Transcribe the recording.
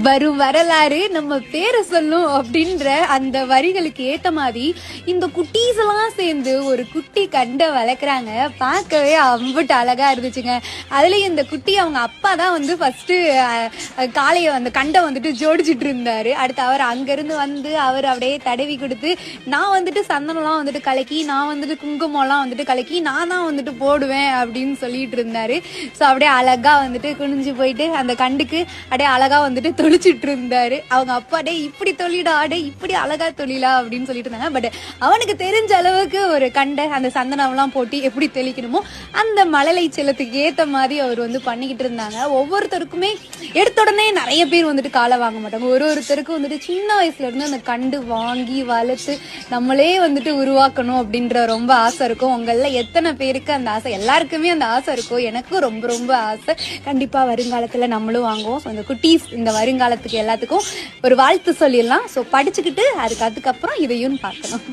வரும் வரலாறு நம்ம பேரை சொல்லும் அப்படின்ற அந்த வரிகளுக்கு ஏத்த மாதிரி இந்த குட்டீஸ் எல்லாம் சேர்ந்து ஒரு குட்டி கண்டை வளர்க்குறாங்க. பார்க்கவே அம்பிட்டு அழகா இருந்துச்சுங்க. அதுலயும் இந்த குட்டி அவங்க அப்பா தான் வந்து ஃபர்ஸ்ட் காளைய அந்த கண்டை வந்துட்டு ஜோடிச்சுட்டு இருந்தாரு. அடுத்து அவர் அங்கிருந்து வந்து அவர் அப்படியே தடவி கொடுத்து, நான் வந்துட்டு சந்தனம்லாம் வந்துட்டு கலக்கி, நான் வந்துட்டு குங்குமம்லாம் வந்துட்டு கலக்கி நான் தான் வந்துட்டு போடுவேன் அப்படின்னு சொல்லிட்டு இருந்தாரு. ஸோ அப்படியே அழகா வந்துட்டு குனிஞ்சு போயிட்டு அந்த கண்டுக்கு அப்படியே அழகா வந்துட்டு தொழிச்சிட்டு இருந்தாரு. அவங்க அப்பா டே இப்படி தொழிடா, டே இப்படி அழகா தொழிலா அப்படின்னு சொல்லிட்டு இருந்தாங்க. பட் அவனுக்கு தெரிஞ்ச அளவுக்கு ஒரு கண்டை அந்த சந்தனம் எல்லாம் போட்டு எப்படி தெளிக்கணுமோ அந்த மழலை செல்லத்துக்கு ஏத்த மாதிரி அவர் வந்து பண்ணிக்கிட்டு இருந்தாங்க. ஒவ்வொருத்தருக்குமே எடுத்த உடனே நிறைய பேர் வந்துட்டு காலை வாங்க மாட்டாங்க. ஒருத்தருக்கும் வந்துட்டு சின்ன வயசுல இருந்து அந்த கண்டு வாங்கி வளர்த்து நம்மளே வந்துட்டு உருவாக்கணும் அப்படின்ற ரொம்ப ஆசை இருக்கும். உங்கள எத்தனை பேருக்கு அந்த ஆசை? எல்லாருக்குமே அந்த ஆசை இருக்கும். எனக்கும் ரொம்ப ரொம்ப ஆசை. கண்டிப்பா வருங்காலத்துல நம்மளும் வாங்குவோம். ஸோ அந்த குட்டீஸ் இந்த வருங்காலத்துக்கு எல்லாத்துக்கும் ஒரு வாழ்த்து சொல்லிடலாம். ஸோ படிச்சுக்கிட்டு அதுக்கப்புறம் இதையும் பார்க்கணும்.